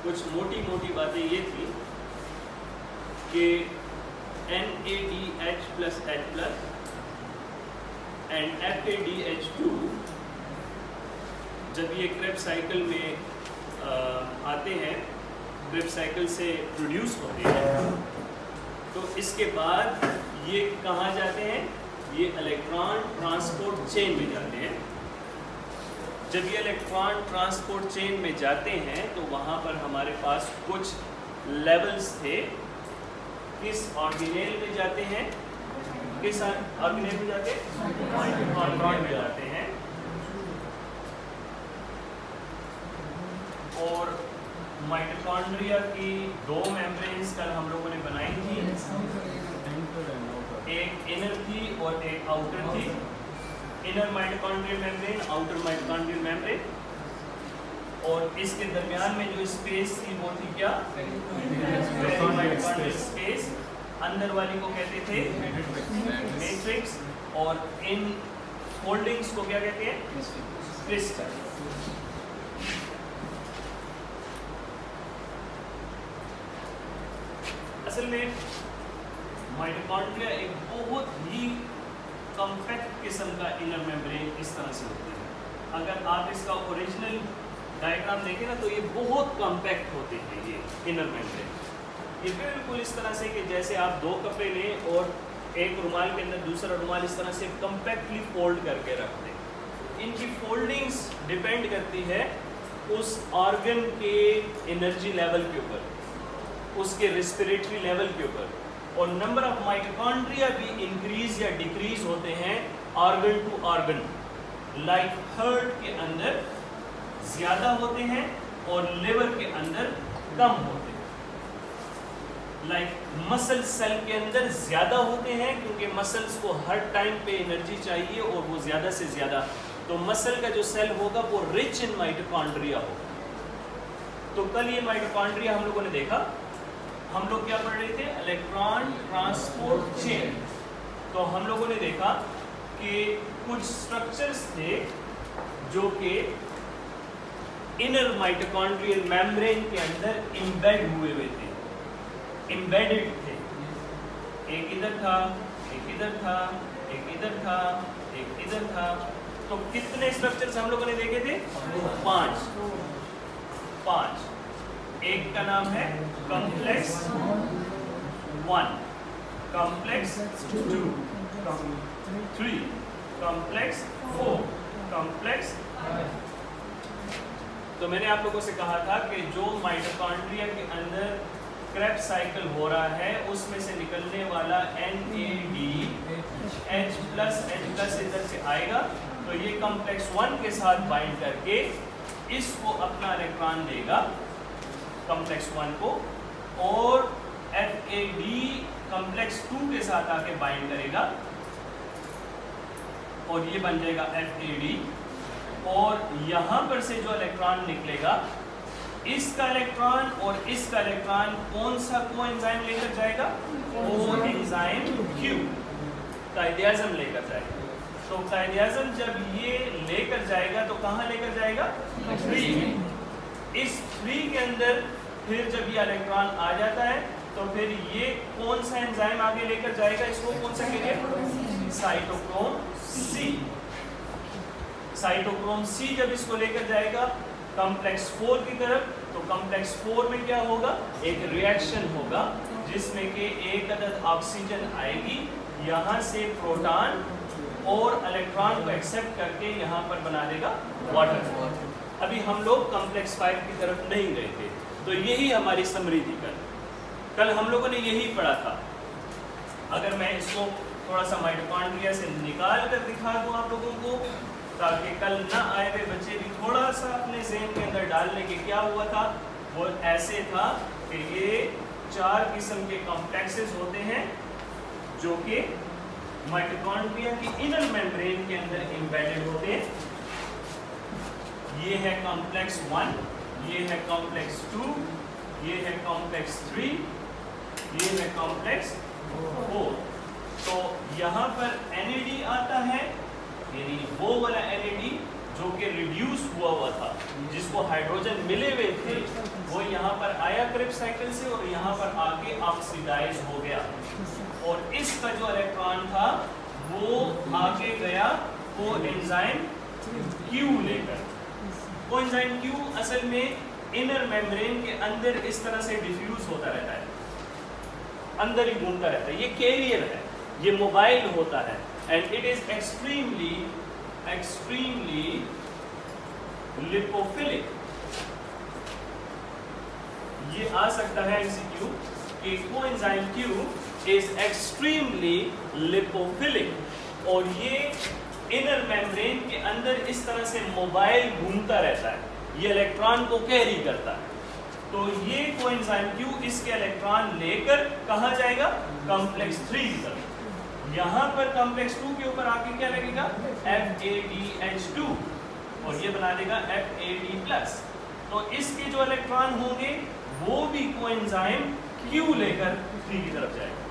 कुछ मोटी मोटी बातें ये थी कि NADH plus H plus and FADH2 जब ये क्रेब्स साइकिल में आते हैं, क्रेब्स साइकिल से प्रोड्यूस होते हैं, तो इसके बाद ये कहाँ जाते हैं? ये इलेक्ट्रॉन ट्रांसपोर्ट चेन में जाते हैं। जब ये इलेक्ट्रॉन ट्रांसपोर्ट चेन में जाते हैं तो वहाँ पर हमारे पास कुछ लेवल्स थे। किस ऑर्गेनेल में जाते हैं? किस ऑर्गेनेल में जाते हैं? माइटोकॉन्ड्रिया में जाते हैं। और माइटोकॉन्ड्रिया की दो मेम्ब्रेन्स कल हम लोगों ने बनाई थी, एक इनर थी और एक आउटर थी। Inner mitochondrial membrane, outer mitochondrial membrane, और इसके दरमियान में जो स्पेस थी वो थी क्या? Mitochondrial space. अंदर वाली को कहते थे मैट्रिक्स, और इन होल्डिंग्स को क्या कहते हैं? क्रिस्टल। असल में माइटोकॉन्ड्रिया एक बहुत ही कॉम्पैक्ट किस्म का इनर मेम्ब्रेन इस तरह से होता है। अगर आप इसका ओरिजिनल डायग्राम देखें ना तो ये बहुत कॉम्पैक्ट होते हैं ये इनर मेम्ब्रेन। ये बिल्कुल इस तरह से कि जैसे आप दो कपड़े लें और एक रुमाल के अंदर दूसरा रुमाल इस तरह से कॉम्पैक्टली फोल्ड करके रख दें। इनकी फोल्डिंग्स डिपेंड करती है उस ऑर्गन के एनर्जी लेवल के ऊपर, उसके रेस्पिरेटरी लेवल के ऊपर, और नंबर ऑफ माइटोकॉन्ड्रिया भी इंक्रीज या डिक्रीज होते हैं organ to organ. Like heart के अंदर ज़्यादा होते हैं और लिवर के अंदर कम होते हैं। लाइक मसल सेल के अंदर ज़्यादा होते हैं क्योंकि मसल्स को हर टाइम पे एनर्जी चाहिए और वो ज़्यादा से ज़्यादा, तो मसल का जो सेल होगा वो रिच इन माइटोकॉन्ड्रिया होगा। तो कल ये माइटोकॉन्ड्रिया हम लोगों ने देखा, हम लोग क्या पढ़ रहे थे? Electron transport chain. तो हम लोगों ने देखा कि कुछ स्ट्रक्चर्स थे जो कि इनर माइटोकॉन्ड्रियल मेम्ब्रेन के अंदर एम्बेड हुए थे, एम्बेडेड थे। एक इधर था, एक इधर था, एक इधर था, एक इधर था। तो कितने स्ट्रक्चर्स हम लोगों ने देखे थे? 5। एक का नाम है कॉम्प्लेक्स 1, कॉम्प्लेक्स 2, 3, कॉम्प्लेक्स 4, कॉम्प्लेक्स। तो मैंने आप लोगों से कहा था कि जो माइटोकॉन्ड्रिया के अंदर क्रेब्स साइकिल हो रहा है उसमें से निकलने वाला NADH+ इधर से आएगा, तो ये कॉम्प्लेक्स 1 के साथ बाइंड करके इसको अपना इलेक्ट्रॉन देगा कॉम्प्लेक्स 1 को, और FAD कॉम्प्लेक्स 2 के साथ आके बाइंड करेगा और ये बन जाएगा FAD। और यहाँ पर से जो इलेक्ट्रॉन निकलेगा, इसका इलेक्ट्रॉन और इसका इलेक्ट्रॉन कौन सा कोएंजाइम लेकर जाएगा? कोएंजाइम Q, कायदे-आज़म लेकर जाएगा। तो कायदे-आज़म जब ये लेकर जाएगा तो कहाँ लेकर जाएगा? 3 में। इस 3 के अंदर फिर जब ये इलेक्ट्रॉन आ जाता है तो फिर ये कौन सा एंजाइम आगे लेकर जाएगा? इसको कौन सा कहिए? Cytochrome C। साइटोक्रोम C जब इसको लेकर जाएगा कॉम्प्लेक्स 4 की तरफ, तो कॉम्प्लेक्स 4 में क्या होगा? एक रिएक्शन होगा जिसमें कि एक अदद ऑक्सीजन आएगी, यहाँ से प्रोटॉन और इलेक्ट्रॉन को एक्सेप्ट करके यहाँ पर बना देगा वाटर। अभी हम लोग कॉम्प्लेक्स 5 की तरफ नहीं गए थे, तो यही हमारी समरी थी। कल हम लोगों ने यही पढ़ा था। अगर मैं इसको थोड़ा सा माइटोकॉन्ड्रिया से निकाल कर दिखा दूँ आप लोगों को, ताकि कल ना आए हुए बच्चे भी थोड़ा सा अपने ज़हन के अंदर डाल लें कि क्या हुआ था। वो ऐसे था कि ये 4 किस्म के कॉम्प्लेक्सेस होते हैं जो कि माइटोकॉन्ड्रिया की इनर मेम्ब्रेन के अंदर एम्बेडेड होते हैं। ये है कॉम्प्लेक्स 1, ये है कॉम्प्लेक्स 2, ये है कॉम्प्लेक्स 3, ये है कॉम्प्लेक्स 4। तो यहाँ पर NAD आता है, यानी वो वाला NAD जो कि रिड्यूस हुआ था, जिसको हाइड्रोजन मिले हुए थे, वो यहाँ पर आया क्रिप्स साइकिल से और यहाँ पर आके ऑक्सीडाइज हो गया, और इसका जो इलेक्ट्रॉन था वो आगे गया कोएंजाइम Q लेकर। कोएंजाइम Q असल में इनर मेम्ब्रेन के अंदर इस तरह से डिफ्यूज होता रहता है, अंदर ही घूमता रहता है, ये कैरियर है, ये मोबाइल होता है, and it is extremely lipophilic. ये आ सकता है एमसीक्यू कि coenzyme Q is extremely lipophilic, और ये इनर मेम्ब्रेन के अंदर इस तरह से मोबाइल घूमता रहता है, ये इलेक्ट्रॉन को कैरी करता है। तो ये कोएंजाइम Q इसके इलेक्ट्रॉन लेकर कहाँ जाएगा, कॉम्प्लेक्स 3 की तरफ। यहाँ पर कॉम्प्लेक्स 2 के ऊपर आके क्या लगेगा, FADH2, और ये बना देगा FAD+। तो इसके जो इलेक्ट्रॉन होंगे वो भी कोएंजाइम Q लेकर 3 की तरफ जाएगा।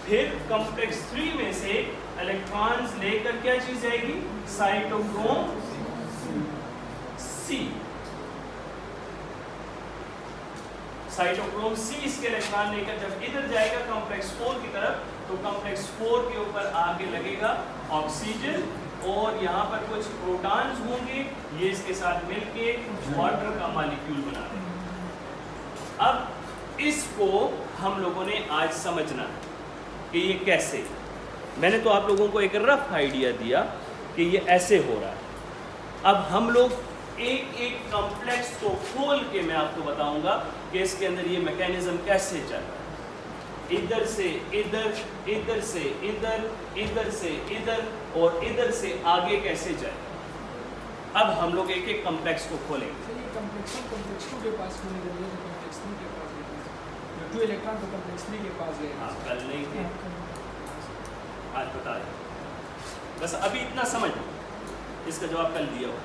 फिर कॉम्प्लेक्स 3 में से इलेक्ट्रॉन्स लेकर क्या चीज जाएगी, साइटोक्रोम C। साइटोक्रोम C इसके इलेक्ट्रॉन लेकर जब इधर जाएगा कॉम्प्लेक्स 4 की तरफ, तो कॉम्प्लेक्स 4 के ऊपर आगे लगेगा ऑक्सीजन, और यहाँ पर कुछ प्रोटॉन्स होंगे, ये इसके साथ मिलके वाटर का मॉलिक्यूल बना देंगे। अब इसको हम लोगों ने आज समझना है कि ये कैसे। मैंने तो आप लोगों को एक रफ आइडिया दिया कि ये ऐसे हो रहा है। अब हम लोग एक एक कॉम्प्लेक्स को खोल के मैं आपको बताऊंगा कि इसके अंदर ये मैकेनिज्म कैसे चल रहा है, इधर से इधर, इधर से इधर, इधर से इधर, और इधर से आगे कैसे जाए। अब हम लोग एक एक कॉम्प्लेक्स को खोलेंगे। कॉम्प्लेक्स 2 के पास कॉम्प्लेक्स 3 के पास जो 2 इलेक्ट्रॉन तो कॉम्प्लेक्स 3 के पास गए। हाँ, कल नहीं थे, आज बता दें, बस अभी इतना समझ, इसका जवाब कल दिया हुआ।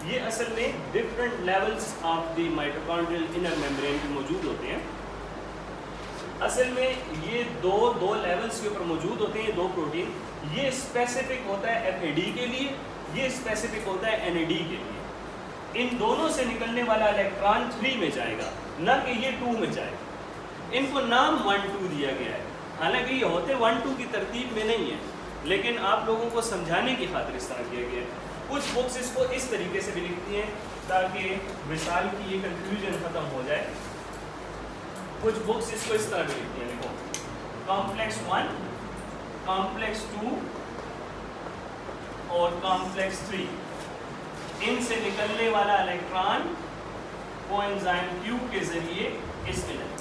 ये असल में different levels of the mitochondrial inner membrane में मौजूद होते हैं। असल में ये दो लेवल्स के ऊपर मौजूद होते हैं, 2 प्रोटीन। ये स्पेसिफिक होता है FAD के लिए, ये स्पेसिफिक होता है NAD के लिए। इन दोनों से निकलने वाला इलेक्ट्रॉन 3 में जाएगा, न कि ये 2 में जाएगा। इनको नाम 1-2 दिया गया है, हालांकि ये होते 1-2 की तरतीब में नहीं है, लेकिन आप लोगों को समझाने की खातिर इस तरह किया गया है। कुछ बुक्स इसको इस तरीके से भी लिखती हैं ताकि मिसाल की ये कंफ्यूजन खत्म हो जाए। कुछ बुक्स इसको इस तरह भी लिखती हैं, देखो कॉम्प्लेक्स 1, कॉम्प्लेक्स 2 और कॉम्प्लेक्स 3, इनसे निकलने वाला इलेक्ट्रॉन कोएंजाइम Q के जरिए इसमें जाए।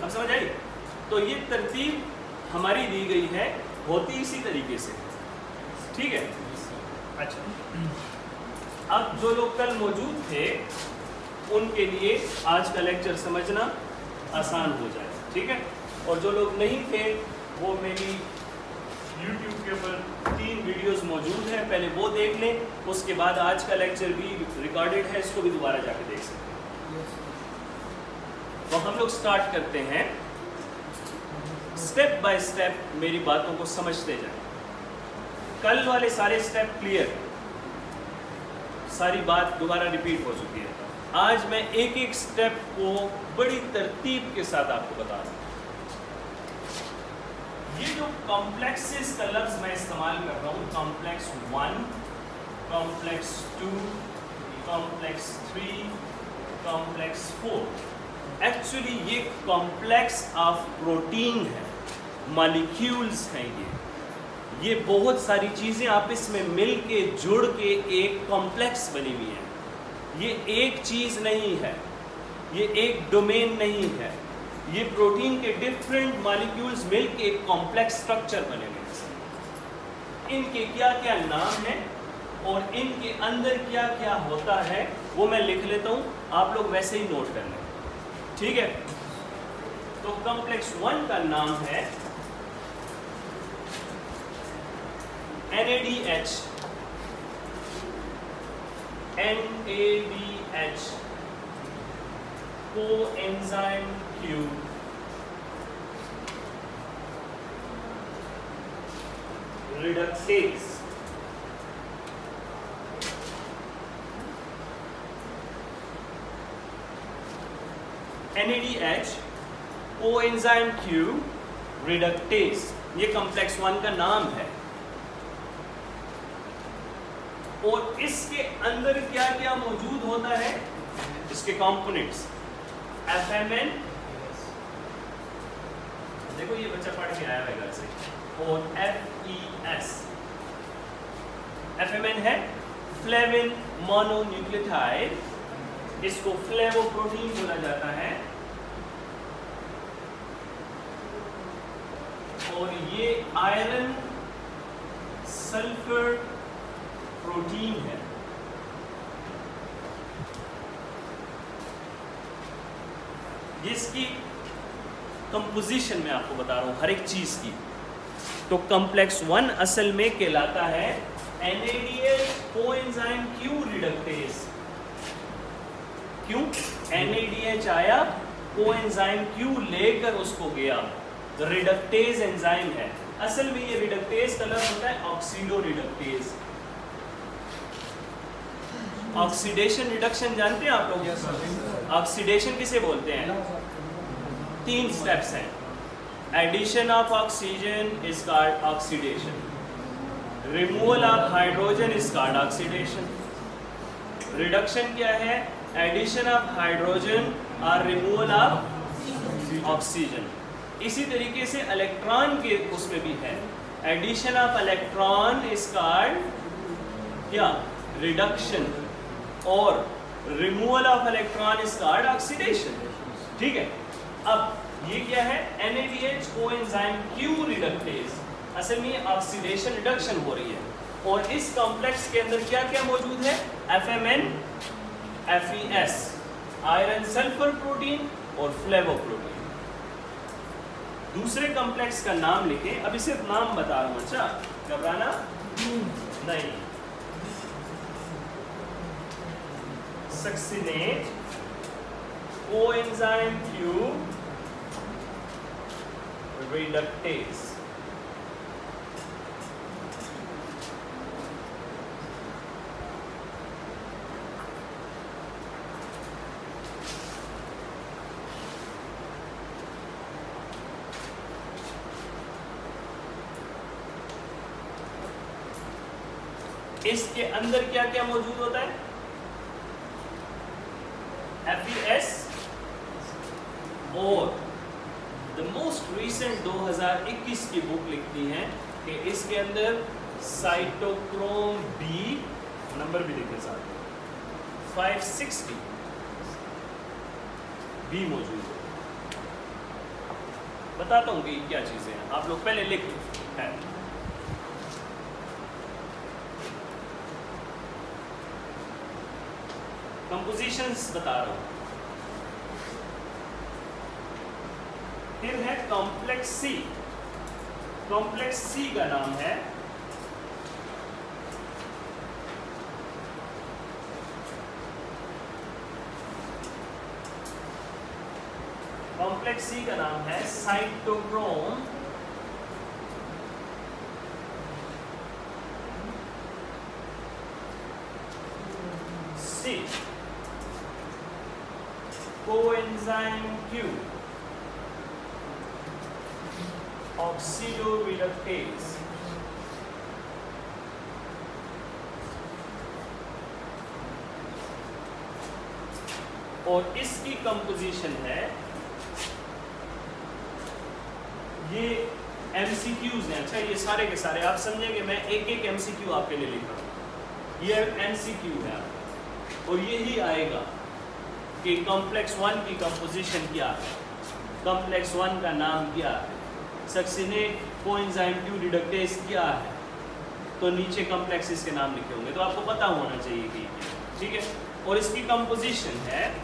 अब समझ आई? तो ये तरतीब हमारी दी गई है, होती इसी तरीके से, ठीक है। अच्छा, अब जो लोग कल मौजूद थे उनके लिए आज का लेक्चर समझना आसान हो जाए, ठीक है। और जो लोग नहीं थे वो मेरी YouTube के ऊपर 3 वीडियोस मौजूद हैं, पहले वो देख लें, उसके बाद आज का लेक्चर भी रिकॉर्डेड है, इसको भी दोबारा जाके देख सकते हैं। तो हम लोग स्टार्ट करते हैं, स्टेप बाय स्टेप मेरी बातों को समझते जाएं। कल वाले सारे स्टेप क्लियर, सारी बात दोबारा रिपीट हो चुकी है। आज मैं एक एक स्टेप को बड़ी तरतीब के साथ आपको बता रहा हूँ। ये जो कॉम्प्लेक्सेस का लफ्ज मैं इस्तेमाल कर रहा हूँ, complex 1, complex 2, complex 3, complex 4, actually ये कॉम्प्लेक्स ऑफ प्रोटीन है, मॉलिक्यूल्स हैं। ये बहुत सारी चीज़ें आपस में मिल के जुड़ के एक कॉम्प्लेक्स बनी हुई है। ये एक चीज़ नहीं है, ये एक डोमेन नहीं है, ये प्रोटीन के डिफरेंट मॉलिक्यूल्स मिल के एक कॉम्प्लेक्स स्ट्रक्चर बने हुए हैं। इनके क्या क्या नाम हैं और इनके अंदर क्या क्या होता है वो मैं लिख लेता हूँ, आप लोग वैसे ही नोट कर लें, ठीक है। तो कॉम्प्लेक्स 1 का नाम है NADH, NADH, coenzyme Q, रिडक्सेज, NADH coenzyme Q reductase, ये कॉम्प्लेक्स 1 का नाम है। और इसके अंदर क्या क्या मौजूद होता है, इसके कंपोनेंट्स FMN, देखो ये बच्चा पढ़ के आया है घर से, और FES। FMN है फ्लेविन मोनोन्यूक्लियोटाइड, इसको फ्लेवोप्रोटीन बोला जाता है। और ये आयरन सल्फर प्रोटीन है। जिसकी कंपोजिशन मैं आपको बता रहा हूं हर एक चीज की। तो कॉम्प्लेक्स 1 असल में कहलाता है NADH कोएंजाइम Q रिडक्टेज। क्यों? NADH आया, कोएंजाइम Q लेकर उसको गया, रिडक्टेज एंजाइम है। असल में ये रिडक्टेज का लफ्ज होता है ऑक्सीडो रिडक्टेज। ऑक्सीडेशन रिडक्शन जानते हैं आप लोग? ऑक्सीडेशन किसे बोलते हैं? 3 स्टेप्स हैं। Addition of oxygen is called oxidation, removal of hydrogen is called oxidation. Reduction क्या है? एडिशन ऑफ हाइड्रोजन और रिमूवल ऑफ ऑक्सीजन। इसी तरीके से इलेक्ट्रॉन के उसमें भी है, addition of electron is called क्या? रिडक्शन, और removal of electron is called oxidation. ठीक है, अब ये क्या है? NADH coenzyme Q reductase. असल में ऑक्सीडेशन रिडक्शन हो रही है। और इस कॉम्प्लेक्स के अंदर क्या क्या मौजूद है? FMN, FES, iron sulphur protein और फ्लेवोप्रोटीन। दूसरे कॉम्प्लेक्स का नाम लिखें, अभी सिर्फ नाम बता रहा हूं, अच्छा घबराना नहीं। Succinate coenzyme Q reductase. इसके अंदर क्या क्या मौजूद होता है? FES और द मोस्ट रीसेंट 2021 की बुक लिखती है कि इसके अंदर साइटोक्रोम B, नंबर भी लिखे साथ, 560 B मौजूद है। बताता हूं कि क्या चीजें हैं, आप लोग पहले लिख लो। कंपोजिशंस बता रहा हूं। फिर है कॉम्प्लेक्स C। कॉम्प्लेक्स C का नाम है cytochrome C, coenzyme Q, oxido reductase. और इसकी कंपोजिशन है, ये MCQs हैं। अच्छा, ये सारे के सारे आप समझेंगे, मैं एक एक MCQ आपके लिए लिख रहा हूं। ये MCQ है और यही आएगा कि कॉम्प्लेक्स 1 की कंपोजिशन क्या है, कॉम्प्लेक्स 1 का नाम क्या है, सक्सिनेट कोएंजाइम Q रिडक्टेज क्या है। तो नीचे कॉम्प्लेक्सेस के नाम लिखे होंगे, तो आपको पता होना चाहिए कि ठीक है। और इसकी कंपोजिशन है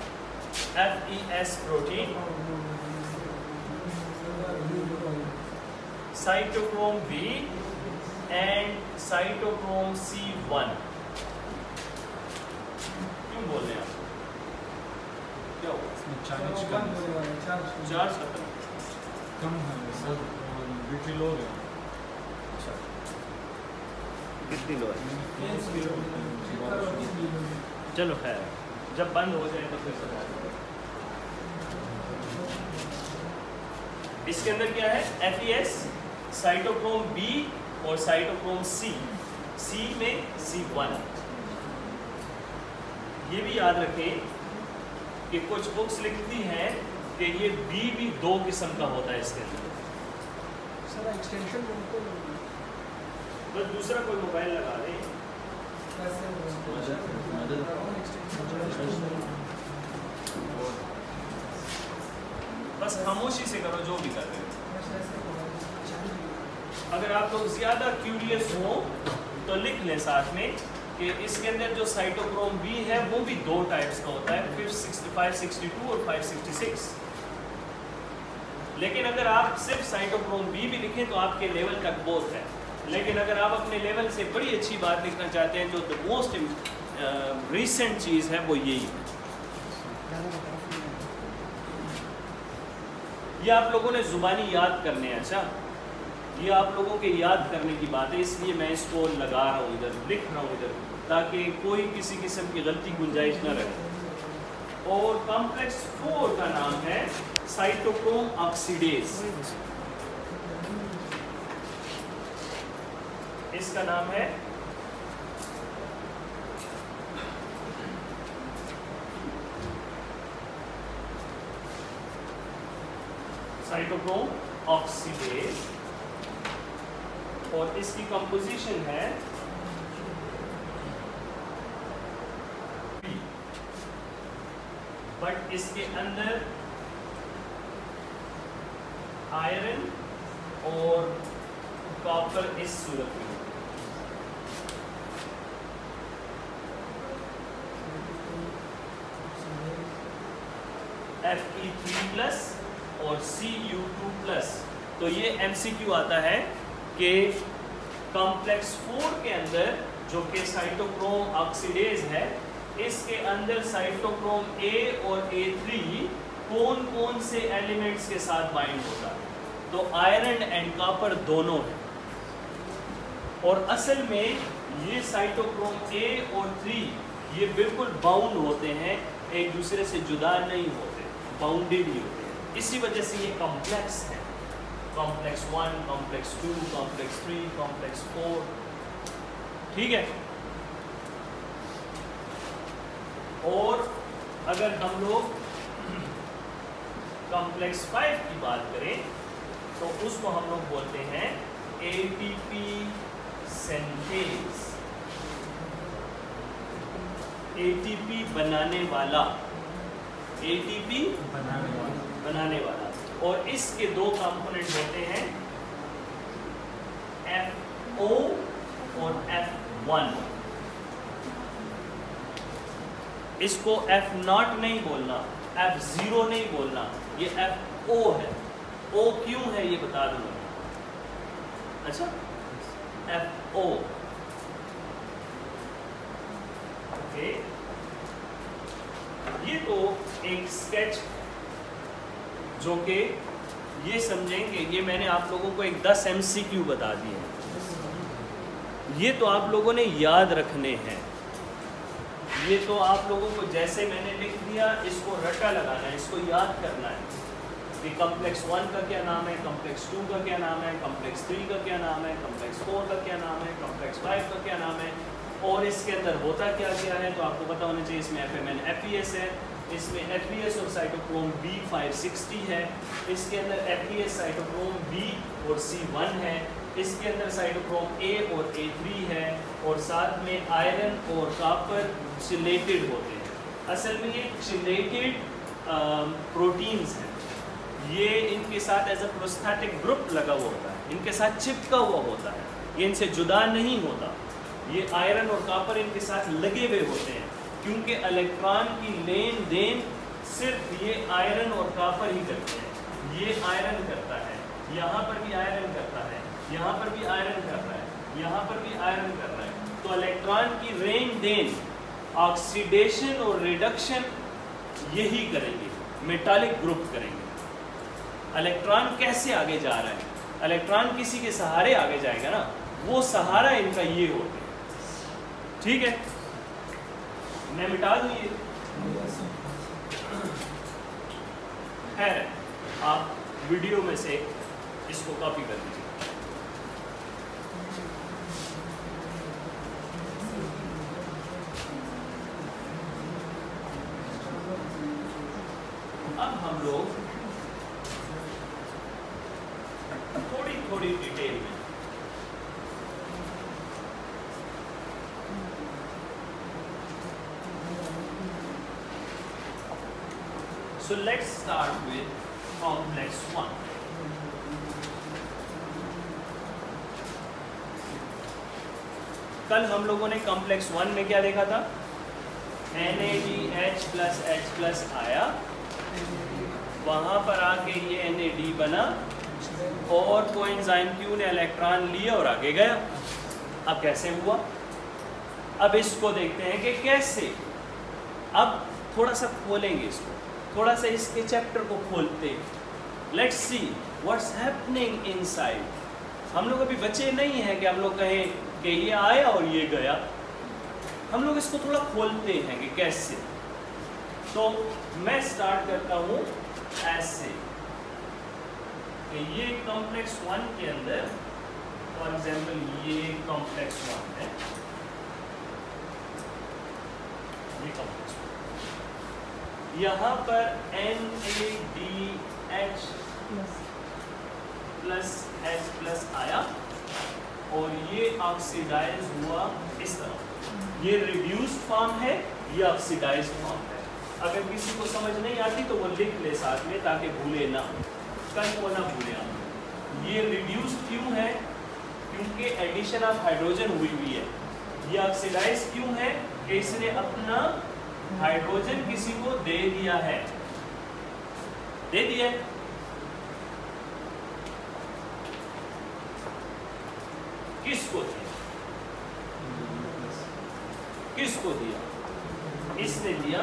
FES protein, cytochrome B and cytochrome C1। क्यों बोल रहे हैं आप? क्या हुआ? चार्ज खत्म कम है सर, बैटरी लो है। अच्छा, कितनी लो है? चलो खैर, जब बंद हो जाए तो फिर से इसके अंदर क्या है? FeS, साइटोक्रोम B और साइटोक्रोम C, C में C1। ये भी याद रखें कि कुछ बुक्स लिखती हैं कि ये B भी 2 किस्म का होता है इसके अंदर। सर एक्सटेंशन तो बस दूसरा कोई मोबाइल लगा लें। बस खामोशी से करो जो भी कर रहे हो। अगर आप लोग ज़्यादा क्यूरियस हो तो लिख लें साथ में कि इसके अंदर जो साइटोक्रोम B है वो भी 2 टाइप्स का होता है, 562 और 566। लेकिन अगर आप सिर्फ साइटोक्रोम B भी लिखें तो आपके लेवल तक बोथ है। लेकिन अगर आप अपने लेवल से बड़ी अच्छी बात लिखना चाहते हैं, जो द मोस्ट रिसेंट चीज़ है वो यही है। ये आप लोगों ने ज़ुबानी याद करने हैं। अच्छा, ये आप लोगों के याद करने की बात है, इसलिए मैं इसको लगा रहा हूँ इधर, लिख रहा हूँ इधर, ताकि कोई किसी किस्म की गलती गुंजाइश न रहे। और कॉम्प्लेक्स 4 का नाम है साइटोक्रोम ऑक्सीडेज। इसका नाम है साइटोक्रोम ऑक्सीडेज और इसकी कंपोजिशन है बट इसके अंदर आयरन और कॉपर इस सूरत में। Fe3+ और Cu2+। तो ये MCQ आता है कि कॉम्प्लेक्स 4 के अंदर जो कि साइटोक्रोम ऑक्सीडेज है, इसके अंदर साइटोक्रोम A और A3 कौन कौन से एलिमेंट्स के साथ बाइंड होता है? तो आयरन एंड कॉपर दोनों है। और असल में ये साइटोक्रोम A और 3 ये बिल्कुल बाउंड होते हैं, एक दूसरे से जुदा नहीं होते, बाउंडेड ही होते हैं। इसी वजह से ये कॉम्प्लेक्स है। Complex 1, complex 2, complex 3, complex 4। ठीक है। और अगर हम लोग कॉम्प्लेक्स 5 की बात करें तो उसको हम लोग बोलते हैं ATP सिंथेज, ATP बनाने वाला, ATP बनाने वाला। और इसके 2 कंपोनेंट होते हैं FO और F1। इसको F0 नहीं बोलना, F0 नहीं बोलना, ये FO है। O क्यों है ये बता दूंगा। अच्छा, FO। ओके, ये तो एक स्केच जो कि ये समझेंगे, ये मैंने आप लोगों को एक 10 MCQ बता दिए हैं। ये तो आप लोगों ने याद रखने हैं। ये तो आप लोगों को जैसे मैंने लिख दिया इसको रटा लगाना है, इसको याद करना है कि कॉम्प्लेक्स 1 का क्या नाम है, कॉम्प्लेक्स 2 का क्या नाम है, कॉम्प्लेक्स 3 का क्या नाम है, कॉम्प्लेक्स 4 का क्या नाम है, कॉम्प्लेक्स 5 का क्या नाम है, और इसके अंदर होता क्या क्या है। तो आपको पता होना चाहिए इसमें FMN FeS है, इसमें FeS और साइटोक्रोम B 560 है, इसके अंदर FeS साइटोक्रोम B और C1 है, इसके अंदर साइटोक्रोम A और A3 है, और साथ में आयरन और कॉपर चिलेटेड होते हैं। असल में ये चिलेटेड प्रोटीन्स हैं। ये इनके साथ एज अ प्रोस्थेटिक ग्रुप लगा हुआ होता है, इनके साथ चिपका हुआ होता है, ये इनसे जुदा नहीं होता। ये आयरन और कॉपर इनके साथ लगे हुए होते हैं, क्योंकि इलेक्ट्रॉन की लेन देन सिर्फ ये आयरन और कॉपर ही करते हैं। ये आयरन करता है, यहाँ पर भी आयरन करता है, यहाँ पर भी आयरन कर रहा है, यहाँ पर भी आयरन कर रहा है। तो इलेक्ट्रॉन की लेन देन, ऑक्सीडेशन और रिडक्शन यही करेंगे, मेटालिक ग्रुप करेंगे। इलेक्ट्रॉन कैसे आगे जा रहा है? इलेक्ट्रॉन किसी के सहारे आगे जाएगा ना, वो सहारा इनका ये होता है। ठीक है, मैं मिटा दूँ ये। है आप वीडियो में से इसको कॉपी कर लीजिए। अब हम लोग थोड़ी थोड़ी डिटेल में So let's start with complex 1. कल हम लोगों ने कॉम्प्लेक्स 1 में क्या देखा था? NADH प्लस H प्लस आया, वहां पर आके ये NAD बना और कोएंजाइम Q ने इलेक्ट्रॉन लिया और आगे गया। अब कैसे हुआ? अब इसको देखते हैं कि कैसे। अब थोड़ा सा खोलेंगे इसको, थोड़ा सा इसके चैप्टर को खोलते हैं। Let's see what's happening inside. हम लोग अभी बच्चे नहीं हैं कि हम लोग कहें कि ये आया और ये गया। हम लोग इसको थोड़ा खोलते हैं कि कैसे। तो मैं स्टार्ट करता हूँ ऐसे कि ये कॉम्प्लेक्स 1 के अंदर, फॉर एग्जाम्पल ये कॉम्प्लेक्स 1 है, ये कॉम्प्लेक्स 1, यहाँ पर NADH प्लस H प्लस आया और ये ऑक्सीडाइज हुआ इस तरह। ये रिड्यूस्ड फॉर्म है, ये ऑक्सीडाइज्ड फॉर्म है। अगर किसी को समझ नहीं आती तो वो लिख ले साथ में ताकि भूले ना, कल को ना भूले आप। ये रिड्यूस्ड क्यों है? क्योंकि एडिशन ऑफ हाइड्रोजन हुई हुई है। ये ऑक्सीडाइज क्यों है? कि इसने अपना हाइड्रोजन किसी को दे दिया है, दे दिया। किसको दिया? किसको दिया? इसने दिया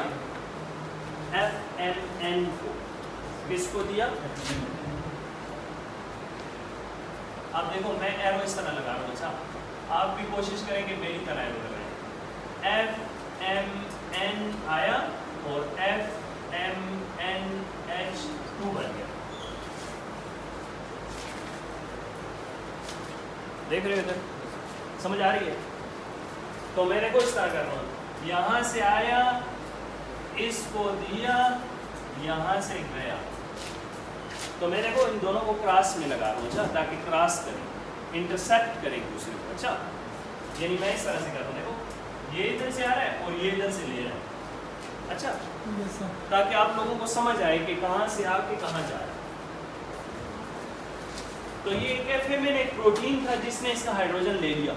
FMN को। किसको दिया? अब देखो मैं एरो इस तरह लगा रहा हूँ। अच्छा, आप भी कोशिश करें कि मेरी तरह एरो लगाएं। FMN आया और FMNH2 बन गया। देख रहे हो इधर? समझ आ रही है? तो मैंने को इस तरह कर रहा हूँ, यहाँ से आया, इसको दिया, यहाँ से गया। तो मैंने को इन दोनों को क्रॉस में लगा रहा हूँ। अच्छा, ताकि क्रॉस करें, इंटरसेक्ट करें एक दूसरे को। अच्छा, यानी मैं इस तरह से कर रहा हूँ। देखो ये इधर से आ रहा है और ये इधर से ले रहा है। अच्छा, ताकि आप लोगों को समझ आए कि कहाँ से आके कहाँ जा रहा है। तो ये एक FMN एक प्रोटीन था जिसने इसका हाइड्रोजन ले लिया,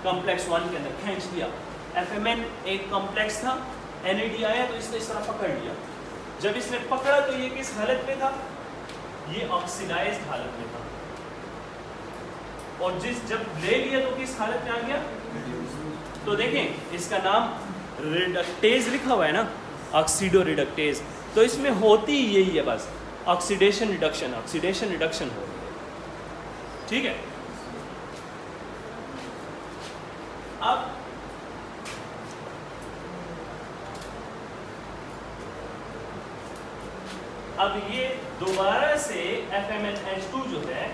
कॉम्प्लेक्स 1 के अंदर खींच लिया। FMN एक कॉम्प्लेक्स था, NAD आया तो इसने इस तरह पकड़ लिया। जब इसने पकड़ा तो ये किस हालत में था? ये ऑक्सीडाइज्ड हालत में था। और जब ले लिया तो किस हालत में आ गया? तो देखें इसका नाम रिडक्टेज लिखा हुआ है ना, ऑक्सीडो रिडक्टेज। तो इसमें होती यही है बस, ऑक्सीडेशन रिडक्शन, ऑक्सीडेशन रिडक्शन हो रही है। ठीक है। अब ये दोबारा से FMNH2 जो है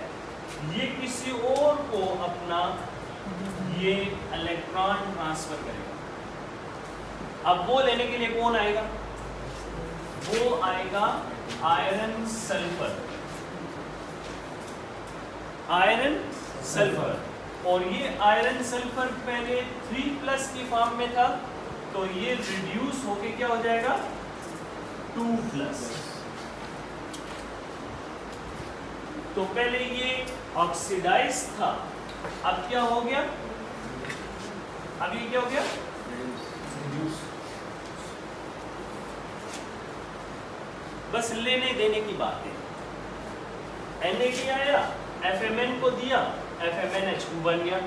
ये किसी और को अपना ये इलेक्ट्रॉन ट्रांसफर करेगा। अब वो लेने के लिए कौन आएगा? वो आएगा आयरन सल्फर, आयरन सल्फर। और ये आयरन सल्फर पहले 3+ की फॉर्म में था, तो ये रिड्यूस होके क्या हो जाएगा? 2+। तो पहले ये ऑक्सीडाइज था, अब क्या हो गया? अब ये क्या हो गया? बस लेने देने की बात है। NAD आया, FMN को दिया, FMNH2 बन गया।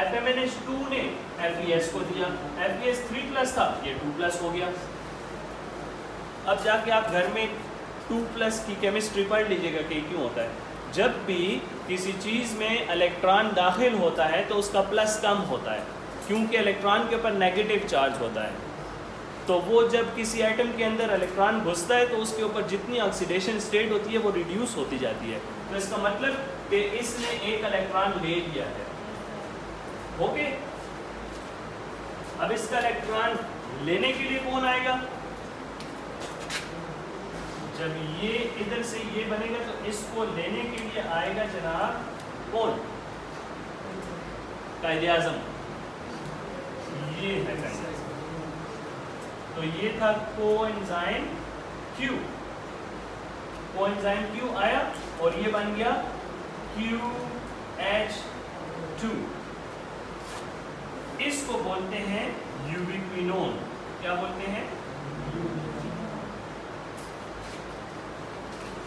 FMNH2 ने FES को दिया, FES 3+ था, ये 2+ हो गया। अब जाके आप घर में 2+ की केमिस्ट्री पढ़ लीजिएगा कि क्यों होता है। जब भी किसी चीज़ में इलेक्ट्रॉन दाखिल होता है तो उसका प्लस कम होता है, क्योंकि इलेक्ट्रॉन के ऊपर नेगेटिव चार्ज होता है। तो वो जब किसी एटम के अंदर इलेक्ट्रॉन घुसता है तो उसके ऊपर जितनी ऑक्सीडेशन स्टेट होती है वो रिड्यूस होती जाती है। तो इसका मतलब कि इसने एक इलेक्ट्रॉन ले लिया है। ओके, अब इसका इलेक्ट्रॉन लेने के लिए कौन आएगा? जब ये इधर से ये बनेगा तो इसको लेने के लिए आएगा जनाब कौन? कायदे-ए-आज़म। ये है कायदे-ए-आज़म। तो ये था कोएंजाइम Q। कोएंजाइम Q आया और ये बन गया QH2। इसको बोलते हैं यूबिक्विनोन। क्या बोलते हैं?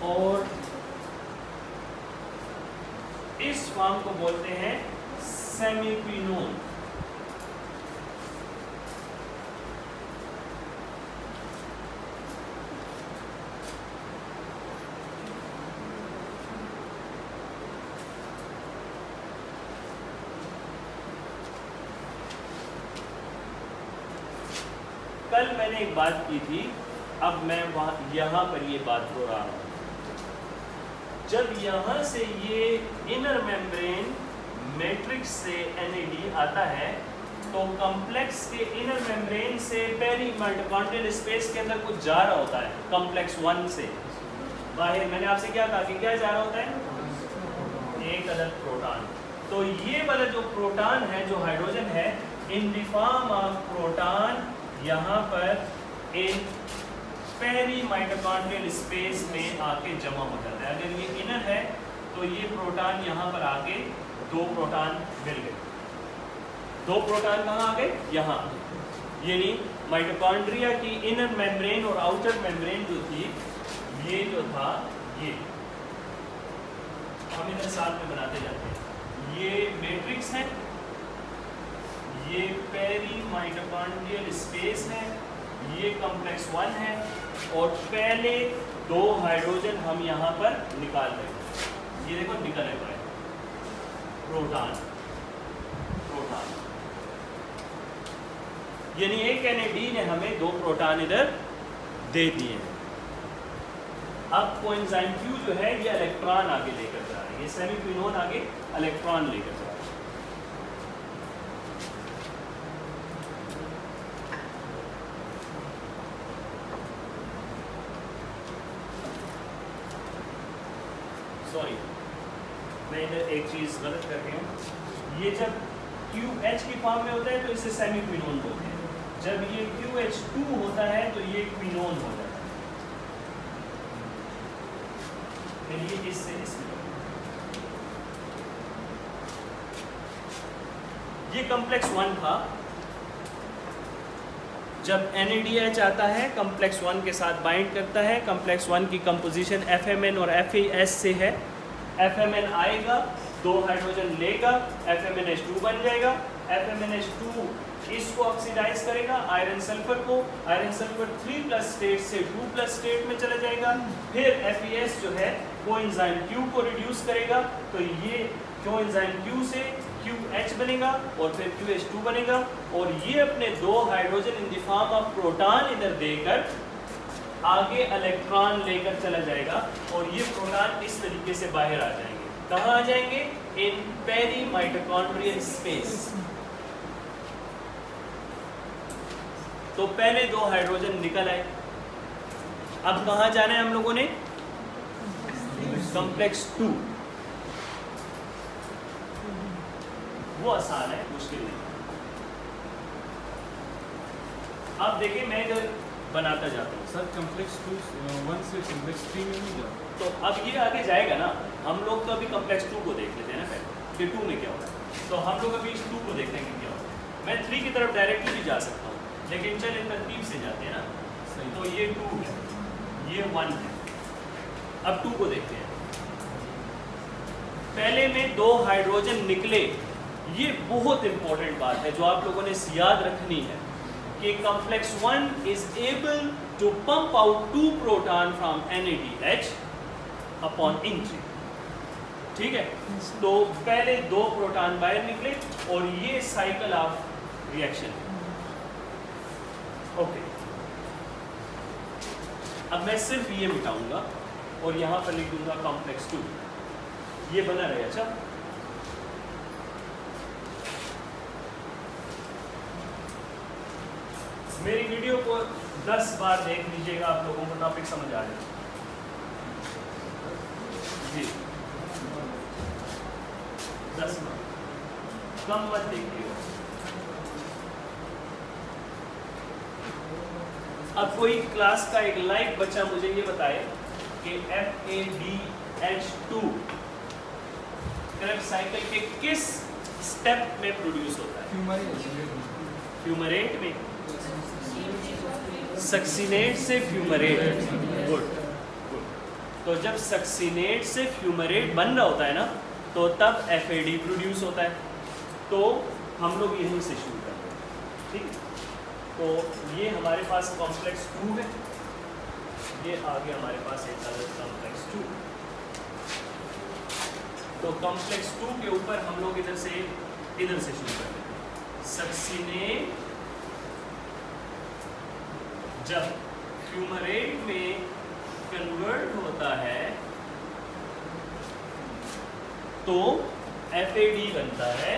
और इस फॉर्म को बोलते हैं सेमीक्विनोन। कल मैंने एक बात की थी, अब मैं यहाँ पर ये बात हो रहा हूँ। जब यहाँ से ये इनर मेम्ब्रेन मैट्रिक्स से NAD आता है तो कॉम्प्लेक्स के इनर मेम्ब्रेन से पेरी माइटोकॉन्ड्रियल स्पेस के अंदर कुछ जा रहा होता है, कॉम्प्लेक्स 1 से बाहर। मैंने आपसे क्या कहा कि क्या जा रहा होता है? एक अदद प्रोटॉन। तो ये वाला जो प्रोटॉन है, जो हाइड्रोजन है, in the form of proton यहाँ पर इन पेरी माइटोकॉन्ड्रियल स्पेस में आके जमा हो जाता है। अगर ये इनर है तो ये प्रोटॉन यहाँ पर आके 2 प्रोटॉन मिल गए। 2 प्रोटॉन कहाँ आ गए? यहाँ। यानी माइटोकॉन्ड्रिया की इनर मेम्ब्रेन और आउटर मेम्ब्रेन जो थी, ये जो था, ये हम इधर साथ में बनाते जाते हैं। ये मैट्रिक्स है, ये पेरी माइटोकॉन्ड्रियल स्पेस है, ये कॉम्प्लेक्स 1 है और पहले 2 हाइड्रोजन हम यहाँ पर निकाल रहे हैं। ये देखो निकल रहा है प्रोटॉन। यानी एक NAD ने हमें 2 प्रोटॉन इधर दे दिए हैं। अब कोएंजाइम Q जो है ये इलेक्ट्रॉन आगे लेकर जा रहा है, ये सेमीक्विनोन आगे इलेक्ट्रॉन लेकर जा रहा है। सॉरी, मैं इधर एक चीज़ गलत कर गया हूँ। ये जब QH की फॉर्म में होता है तो इसे सेमीक्विनोन बोलते हैं। जब ये QH2 होता है तो ये क्विनोन हो जाता है। चलिए इससे इसमें ये कॉम्प्लेक्स 1 था। जब NADH आता है कॉम्प्लेक्स 1 के साथ बाइंड करता है। कॉम्प्लेक्स 1 की कंपोजिशन FMN और FAS से है। FMN आएगा, 2 हाइड्रोजन लेगा, FMNH2 बन जाएगा। FMNH2 इसको ऑक्सीडाइज करेगा आयरन सल्फर को। आयरन सल्फर 3+ स्टेट से 2+ स्टेट में चला जाएगा। फिर FES जो है कोएंजाइम Q को रिड्यूस करेगा, तो ये कोएंजाइम Q से QH बनेगा और फिर QH2 बनेगा और ये अपने 2 hydrogen in the form of proton इधर देकर आगे इलेक्ट्रॉन लेकर चला जाएगा और ये प्रोटॉन इस तरीके से बाहर आ जाएंगे। कहाँ आ जाएंगे? इन पेरी माइटोकॉन्ड्रियल स्पेस। तो पहले 2 हाइड्रोजन निकल आए। अब कहाँ जाना है हम लोगों ने? कॉम्प्लेक्स 2। वो आसान है, मुश्किल नहीं। अब देखिए मैं इधर बनाता जाता हूँ। सर कॉम्प्लेक्स 1 से कॉम्प्लेक्स 3 में नहीं जाता। तो अब ये आगे जाएगा ना। हम लोग तो अभी कॉम्प्लेक्स 2 को देख लेते हैं ना पहले कि 2 में क्या होता है। तो हम लोग अभी इस 2 को देखते हैं कि क्या होता है। मैं 3 की तरफ डायरेक्टली भी जा सकता हूँ, लेकिन चल इन तरतीब से जाते हैं ना। सही। तो ये 2 है, ये 1 है। अब 2 को देखते हैं। पहले में 2 हाइड्रोजन निकले। ये बहुत इंपॉर्टेंट बात है जो आप लोगों ने याद रखनी है कि complex 1 is able to pump out 2 proton from NADH upon entry। ठीक है, तो पहले 2 प्रोटॉन बाहर निकले और ये साइकिल ऑफ रिएक्शन। ओके, अब मैं सिर्फ ये मिटाऊंगा और यहाँ पर लिख दूंगा कॉम्प्लेक्स 2, ये बना रहे। अच्छा, मेरी वीडियो को 10 बार देख लीजिएगा, आप लोगों को टॉपिक समझ आ जाए जी। 10 बार, कम मत देखिएगा। अब कोई क्लास का एक लाइक बच्चा मुझे ये बताए कि FADH2 क्रेब्स साइकिल के किस स्टेप में प्रोड्यूस होता है? फ्यूमरेट में, सक्सिनेट से फ्यूमरेट। Good good. तो जब सक्सिनेट से फ्यूमरेट बन रहा होता है ना, तो तब FAD प्रोड्यूस होता है। तो हम लोग यहीं से शुरू करते हैं, ठीक। तो ये हमारे पास कॉम्प्लेक्स 2 है, ये आगे हमारे पास एक अलग कॉम्प्लेक्स 2। तो कॉम्प्लेक्स 2 के ऊपर हम लोग इधर से शुरू करते हैं। सक्सिनेट जब फ्यूमरेट में कन्वर्ट होता है तो FAD बनता है।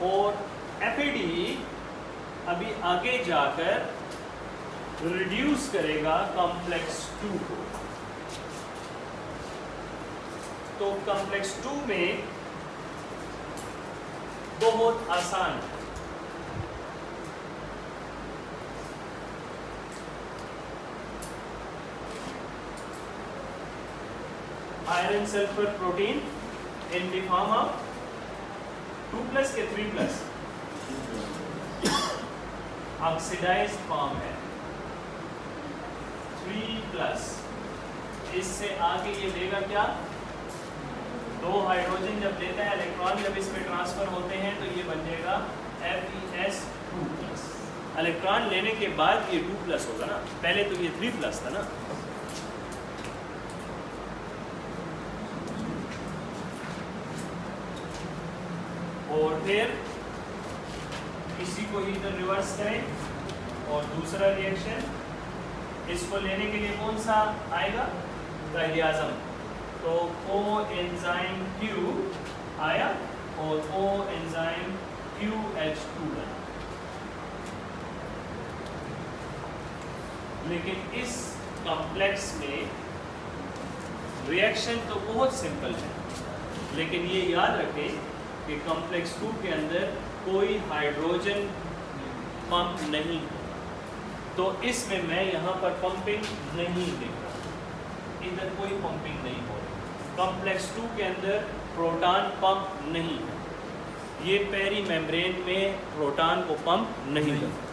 और FAD अभी आगे जाकर रिड्यूस करेगा कॉम्प्लेक्स 2 को। तो कॉम्प्लेक्स 2 में बहुत आसान है। Iron sulphur protein in the form of 2+ के 3+, ऑक्सीडाइज्ड फॉर्म है 3+। इससे आगे ये देगा क्या? 2 हाइड्रोजन जब लेता है, इलेक्ट्रॉन जब इसमें ट्रांसफर होते हैं तो ये बन जाएगा FeS2+। इलेक्ट्रॉन लेने के बाद ये 2+ होगा ना, पहले तो ये 3+ था ना। और फिर इसी को इधर रिवर्स करें और दूसरा रिएक्शन, इसको लेने के लिए कौन सा आएगा? कायदे आज़म। तो कोएंजाइम Q आया और कोएंजाइम QH2 बना। लेकिन इस कॉम्प्लेक्स में रिएक्शन तो बहुत सिंपल है, लेकिन ये याद रखें कि कॉम्प्लेक्स 2 के अंदर कोई हाइड्रोजन पंप नहीं है। तो इसमें मैं यहाँ पर पंपिंग नहीं देख रहा, इधर कोई पंपिंग नहीं हो रही। कॉम्प्लेक्स 2 के अंदर प्रोटॉन पंप नहीं है, ये पेरी मेम्ब्रेन में प्रोटॉन को पंप नहीं करता।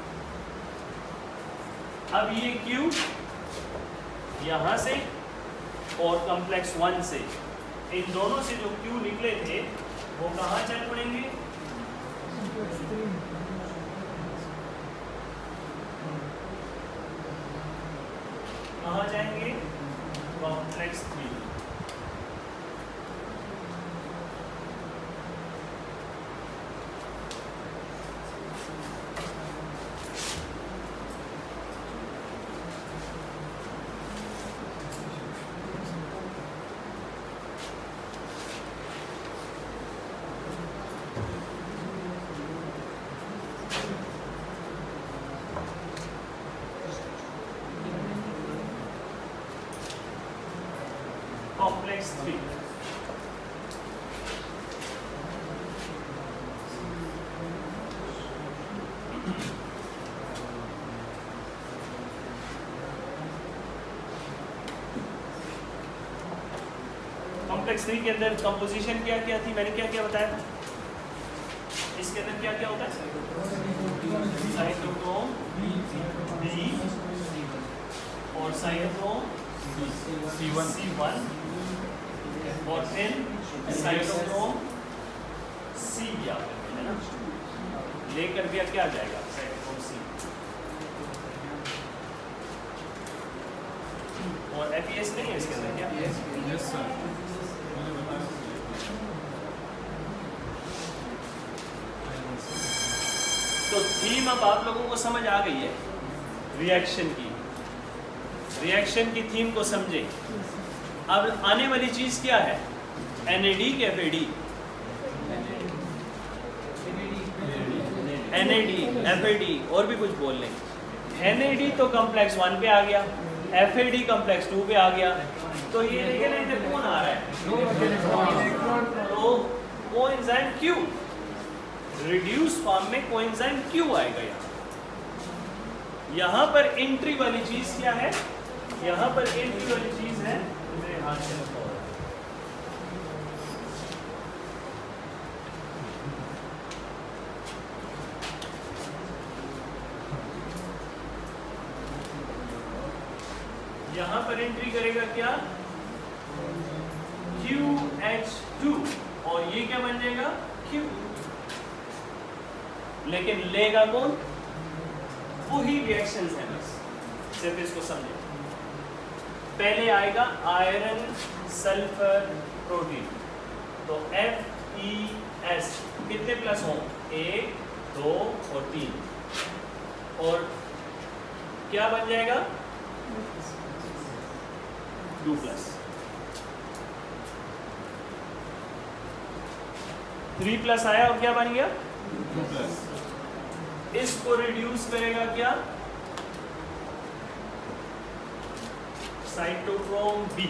अब ये Q यहाँ से और कॉम्प्लेक्स 1 से, इन दोनों से जो Q निकले थे वो कहाँ चल पड़ेंगे? कहाँ जाएंगे? कॉम्प्लेक्स 3। कॉम्प्लेक्स 3। कॉम्प्लेक्स 3 के अंदर कंपोजिशन क्या क्या थी? मैंने क्या क्या बताया था? इसके अंदर क्या क्या होता है? साइटोक्रोम B और साइटोक्रोम C1 और फिर साइटोक्रोम C भी आता है ना, लेकर के क्या जाएगा? Cytochrome C। और FES नहीं है इसके अंदर क्या? यस सर, मैंने बताया। तो थीम अब आप लोगों को समझ आ गई है रिएक्शन की। रिएक्शन की थीम को समझे। अब आने वाली चीज क्या है? NAD के FAD? NAD, FAD और भी कुछ बोल लें। NAD तो कॉम्प्लेक्स 1 पे आ गया, FAD कॉम्प्लेक्स 2 पे आ गया। तो ये देखिए ना इधर कौन आ रहा है? तो कोएंजाइम Q, रिड्यूस फॉर्म में कोएंजाइम Q आएगा यहाँ पर एंट्री वाली चीज क्या है? यहाँ पर एंट्री वाली चीज है, मेरे हाथ से रखा हुआ है। यहाँ पर एंट्री करेगा क्या? QH2 और ये क्या बन जाएगा? Q। लेकिन लेगा कौन? वही रिएक्शंस है, बस सिर्फ इसको समझे। पहले आएगा आयरन सल्फर प्रोटीन, तो FeS कितने प्लस हो? 1, 2 और 3, और क्या बन जाएगा? 2 प्लस। 3 प्लस आया और क्या बन गया? 2 प्लस। इसको रिड्यूस करेगा क्या? Cytochrome B।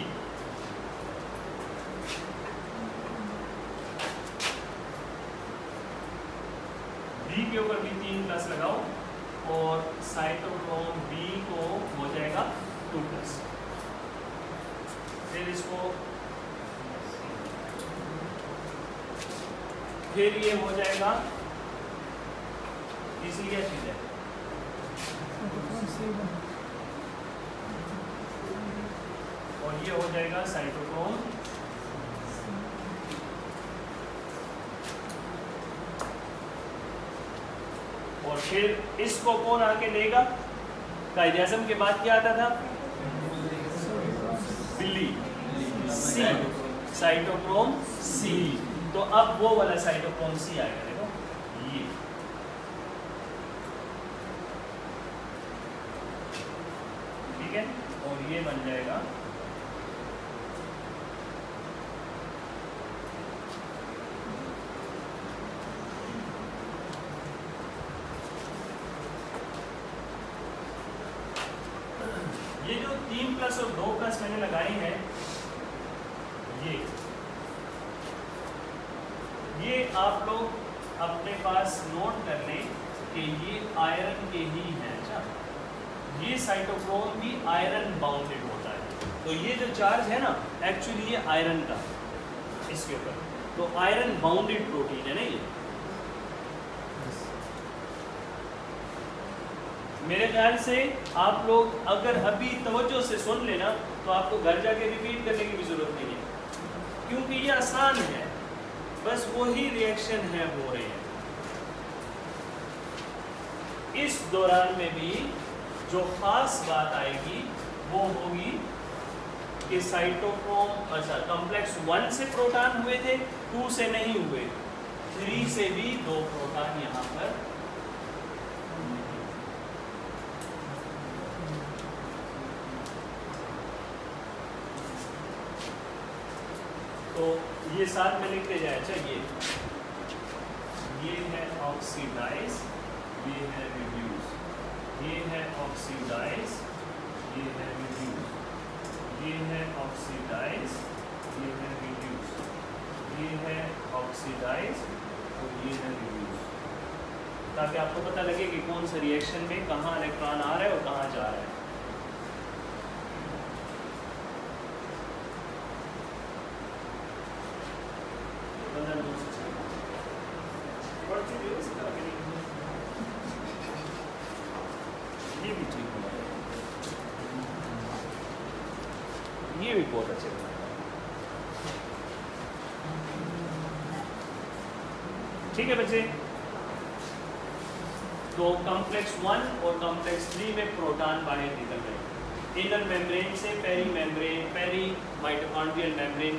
B के ऊपर भी 3 प्लस लगाओ और साइटोक्रोम B को हो जाएगा 2 प्लस। फिर इसको, फिर ये हो जाएगा, तीसरी क्या चीज है? और ये हो जाएगा साइटोक्रोम। और फिर इसको कौन आके लेगा? काइनेटिज्म के बाद क्या आता था? बिल्ली, C, साइटोक्रोम C। तो अब वो वाला साइटोक्रोम C आएगा, देखो ये। ठीक है, और ये बन जाएगा ये जो 3 प्लस और 2 प्लस मैंने लगाए हैं, ये आप लोग अपने पास नोट कर लें कि ये आयरन के ही हैं। अच्छा, ये साइटोक्रोम भी आयरन बाउंडेड होता है, तो ये जो चार्ज है ना, एक्चुअली ये आयरन का इसके ऊपर, तो आयरन बाउंडेड प्रोटीन है ना ये। मेरे ख्याल से आप लोग अगर अभी तवज्जो से सुन लेना तो आपको घर जाके रिपीट करने की भी जरूरत नहीं है, क्योंकि ये आसान है, बस वही रिएक्शन है हो रहे हैं। इस दौरान में भी जो खास बात आएगी वो होगी कि साइटोक्रोम, अच्छा, कॉम्प्लेक्स 1 से प्रोटॉन हुए थे, 2 से नहीं हुए, 3 से भी 2 प्रोटॉन यहाँ पर। तो ये साथ में लिखते जाए। अच्छा, ये है ऑक्सीडाइज, ये है रिड्यूस, ये है ऑक्सीडाइज, ये है रिड्यूस, ये है ऑक्सीडाइज, ये है रिड्यूस, ये है ऑक्सीडाइज और ये है रिड्यूस, ताकि आपको पता लगे कि कौन सा रिएक्शन में कहाँ इलेक्ट्रॉन आ रहा है और कहाँ जा रहा है। ये भी ठीक है, ये भी बहुत अच्छे बनाया। ठीक है बच्चे, तो कॉम्प्लेक्स 1 और कॉम्प्लेक्स 3 में प्रोटॉन बाहर निकल रहे हैं। इनर मेम्ब्रेन से पेरी माइटोकॉन्ड्रियल मेम्ब्रेन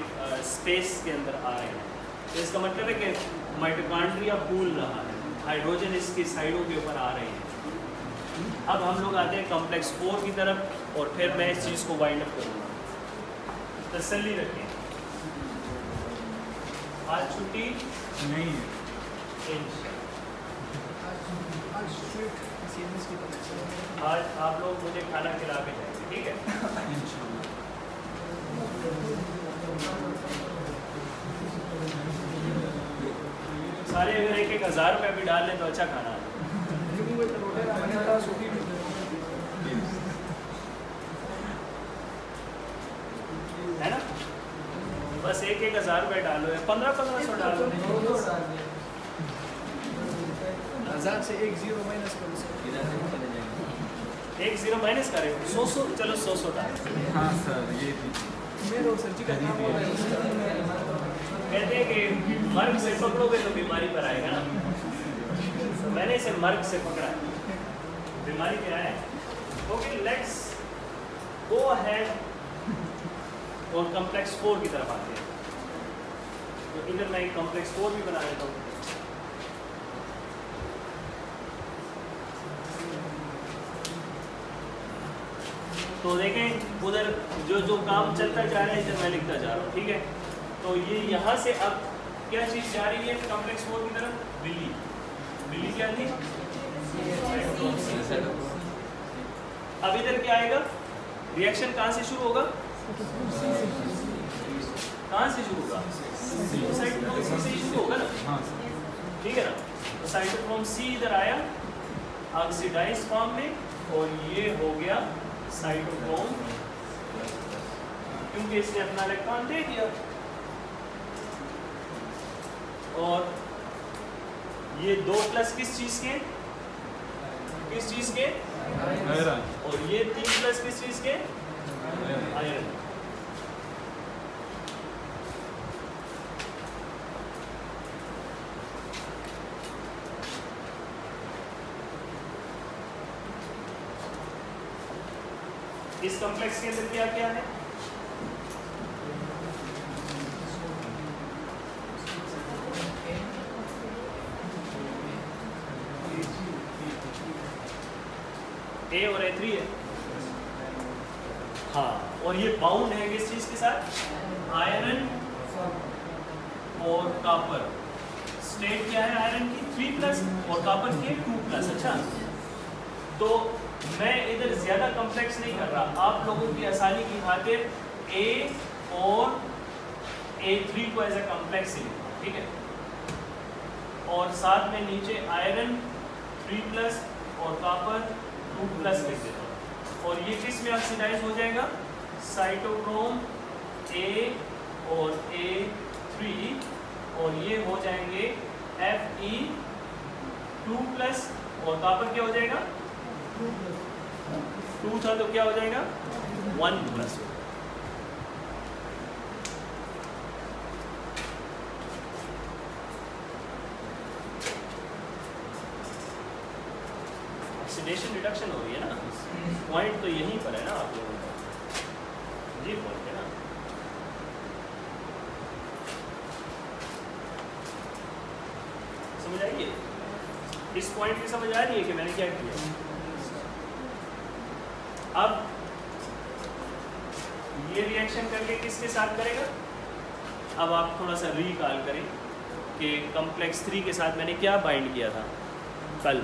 स्पेस के अंदर आ रहे हैं। तो इसका मतलब है कि माइटोकॉन्ड्रिया फूल रहा है, हाइड्रोजन इसकी साइडों के ऊपर आ रहे हैं। अब हम लोग आते हैं कॉम्प्लेक्स 4 की तरफ और फिर मैं इस चीज़ को वाइंड अप करूँगा। तसल्ली रखें, आज छुट्टी नहीं है। आज आप लोग मुझे खाना खिला के जाएंगे, ठीक है? सारे अगर 1,000 रुपये भी डाल लें तो अच्छा खाना है ना। बस 1,000 रुपये डालो या 1500 डालो। 1000 से 1 0 माइनस करो सर। 1 0 माइनस करें 100 चलो 100 डाल। हाँ सर, ये मेरे सर जी का काम हो रहा है। कहते हैं कि मर्ग से पकड़ोगे तो बीमारी पर आएगा ना। तो मैंने इसे मर्ग से पकड़ा है। बीमारी क्या है? ओके, लेट्स गो अहेड और कॉम्प्लेक्स 4 की तरफ आते हैं। तो इधर मैं एक कॉम्प्लेक्स 4 भी बना देता हूँ। तो देखें उधर जो जो काम चलता जा रहा है इधर मैं लिखता जा रहा हूँ, ठीक है? तो ये यहाँ से अब क्या चीज़ जा रही है कॉम्प्लेक्स 4 की तरफ? बिल्ली। बिल्ली क्या थी? अब इधर क्या आएगा? रिएक्शन कहाँ से शुरू होगा? कहाँ से शुरू होगा? साइटोक्रोम सी से शुरू होगा ना, ठीक है ना? तो साइटोक्रोम सी इधर आया ऑक्सीडाइज फॉर्म में और ये हो गया साइटोक्रोम, क्योंकि इसने अपना इलेक्ट्रॉन दे दिया। और ये 2 प्लस किस चीज के? किस चीज के? आयरन। और ये 3 प्लस किस चीज के? आयरन। इस कॉम्प्लेक्स के अंदर क्या क्या है? A और A3 है। हाँ, और ये बाउंड है किस चीज के साथ? आयरन और कॉपर। स्टेट क्या है आयरन की? 3 प्लस और कॉपर की 2 प्लस। अच्छा, तो मैं इधर ज्यादा कॉम्प्लेक्स नहीं कर रहा, आप लोगों की आसानी की खातिर A और A3 को एज ए कॉम्प्लेक्स ही लिखा, ठीक है? और साथ में नीचे आयरन 3 प्लस और कॉपर 2 प्लस लिख देता हूँ। और ये किस में ऑक्सीडाइज हो जाएगा? साइटोक्रोम A और A3, और ये हो जाएंगे Fe2 प्लस और कॉपर क्या हो जाएगा? 2 था तो क्या हो जाएगा? 1 प्लस। ऑक्सीडेशन रिडक्शन हो रही है ना, पॉइंट तो यहीं पर है ना आप लोगों का, ये पॉइंट है ना। समझ आइए, इस पॉइंट की समझ आ रही है कि मैंने क्या किया? अब ये रिएक्शन करके किसके साथ करेगा? अब आप थोड़ा सा रिकॉल करें कि कॉम्प्लेक्स 3 के साथ मैंने क्या बाइंड किया था कल,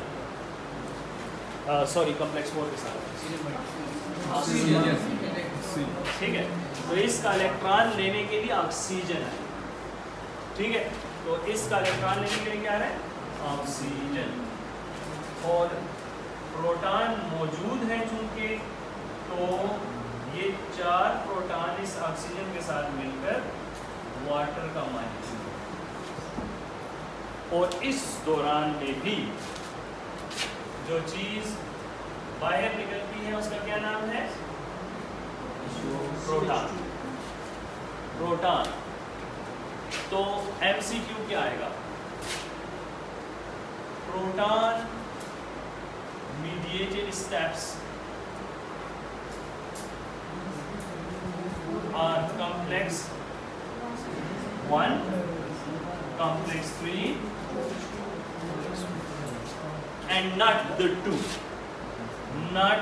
सॉरी कॉम्प्लेक्स 4 के साथ, ठीक है? तो इसका इलेक्ट्रॉन लेने के लिए ऑक्सीजन है, ठीक है? तो इसका इलेक्ट्रॉन लेने के लिए क्या है? ऑक्सीजन। और प्रोटॉन मौजूद हैं चूंकि, तो ये 4 प्रोटॉन इस ऑक्सीजन के साथ मिलकर वाटर का मॉलिक्यूल, और इस दौरान में भी जो चीज बाहर निकलती है उसका क्या नाम है? प्रोटॉन। प्रोटॉन। तो MCQ क्या आएगा? Proton mediated steps complex 1, complex 3, and not the 2. Not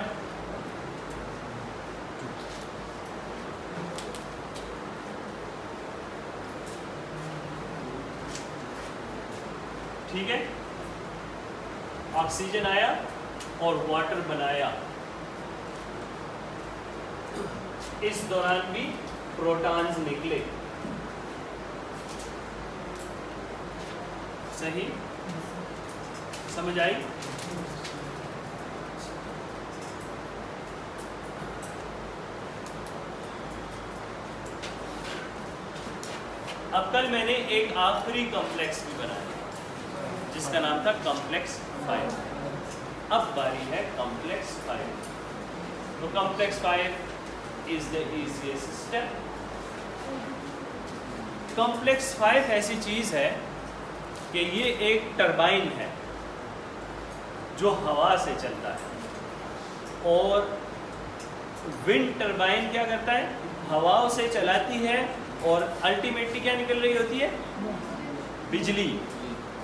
ठीक है। ऑक्सीजन आया और वाटर बनाया, इस दौरान भी प्रोटॉन्स निकले, सही समझ आई? अब कल मैंने एक आखिरी कॉम्प्लेक्स भी बनाया जिसका नाम था कॉम्प्लेक्स 5। अब बारी है कॉम्प्लेक्स 5। तो complex 5 is the easiest step. Complex 5 ऐसी चीज है कि ये एक टरबाइन है जो हवा से चलता है, और विंड टरबाइन क्या करता है, हवाओं से चलाती है, और अल्टीमेटली क्या निकल रही होती है, बिजली।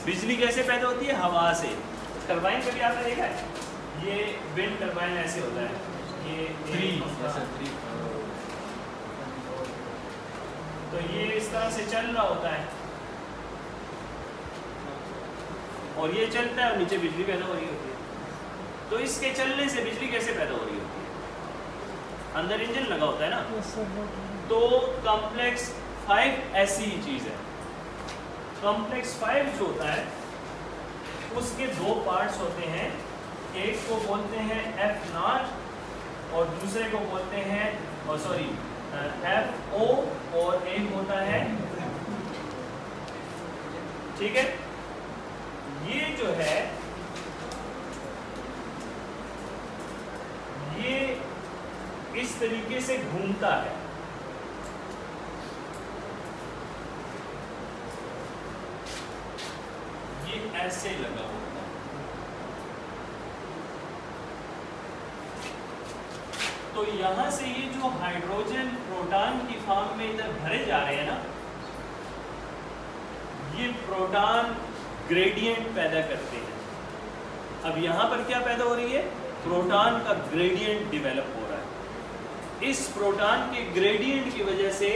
बिजली कैसे पैदा होती है, हवा से। टरबाइन कभी आपने देखा है? ये विंड टरबाइन ऐसे होता है, ये तो ये इस तरह से चल रहा होता है, और ये चलता है और नीचे बिजली पैदा हो रही होती है। तो इसके चलने से बिजली कैसे पैदा हो रही होती है, अंदर इंजन लगा होता है ना। तो कॉम्प्लेक्स 5 ऐसी ही चीज है। कॉम्प्लेक्स 5 जो होता है उसके दो पार्ट्स होते हैं, एक को बोलते हैं F0 और दूसरे को बोलते हैं FO, और एक होता है, ठीक है। ये जो है ये इस तरीके से घूमता है, ये ऐसे लगा होता है। तो यहां से ये जो हाइड्रोजन प्रोटॉन की फॉर्म में इधर भरे जा रहे हैं ना, ये प्रोटॉन ग्रेडियंट पैदा करते हैं। अब यहां पर क्या पैदा हो रही है, प्रोटॉन का ग्रेडियंट डेवलप हो रहा है। इस प्रोटॉन के ग्रेडियंट की वजह से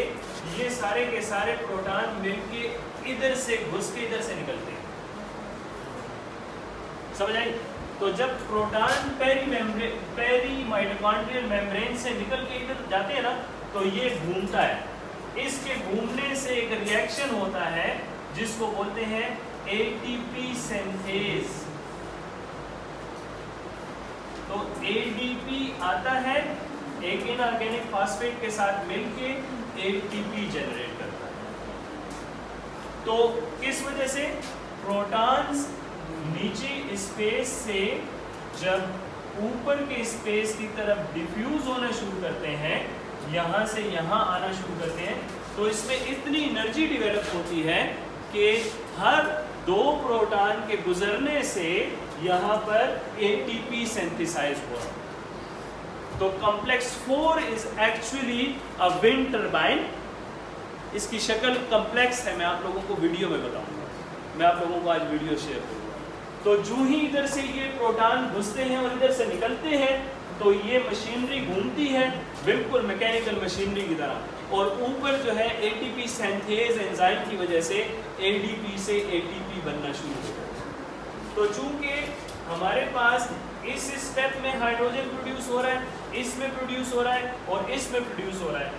ये सारे के सारे प्रोटॉन मिलके इधर से घुस के इधर से निकलते हैं, समझ आई? तो जब प्रोटॉन पेरी माइटोकॉन्ड्रियल मेम्ब्रेन से निकल के इधर जाते हैं ना, तो ये घूमता है। इसके घूमने से एक रिएक्शन होता है जिसको बोलते हैं ATP सिंथेज। तो ADP आता है, एक इनऑर्गेनिक फॉस्फेट के साथ मिलके ATP जनरेट करता है। तो किस वजह से, प्रोटॉन्स नीचे स्पेस से जब ऊपर के स्पेस की तरफ डिफ्यूज होना शुरू करते हैं, यहाँ से यहाँ आना शुरू करते हैं, तो इसमें इतनी एनर्जी डेवलप होती है कि हर 2 प्रोटॉन के गुजरने से यहाँ पर ATP सिंथेसाइज हो रहा है। तो complex 4 is actually a wind turbine. इसकी शक्ल कॉम्प्लेक्स है, मैं आप लोगों को वीडियो में बताऊंगा, मैं आप लोगों को आज वीडियो शेयर करूंगा। तो जो ही इधर से ये प्रोटॉन घुसते हैं और इधर से निकलते हैं, तो ये मशीनरी घूमती है बिल्कुल मैकेनिकल मशीनरी की तरह, और ऊपर जो है ATP सिंथेज एंजाइम की वजह से ADP से ATP बनना शुरू हो जाता है। तो चूंकि हमारे पास इस स्टेप में हाइड्रोजन प्रोड्यूस हो रहा है, इसमें प्रोड्यूस हो रहा है और इसमें प्रोड्यूस हो रहा है,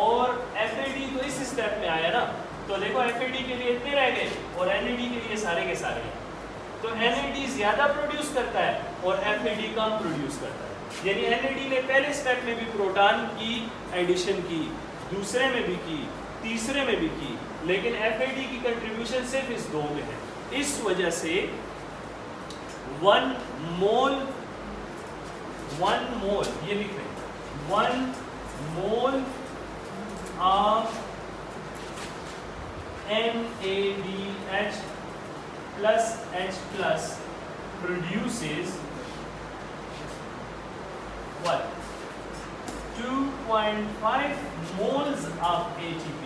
और FAD तो इस स्टेप में आया ना, तो देखो FAD के लिए इतने रह गए और NAD के लिए सारे के सारे हैं। तो NAD ज्यादा प्रोड्यूस करता है और FAD कम प्रोड्यूस करता है। यानी NAD ने पहले स्टेप में भी प्रोटॉन की एडिशन की, दूसरे में भी की, तीसरे में भी की, लेकिन FAD की कंट्रीब्यूशन सिर्फ इस 2 में है। इस वजह से 1 मोल ये लिख रहे हैं, 1 mole of NADH plus H plus produces what? 2 1.5 moles of ATP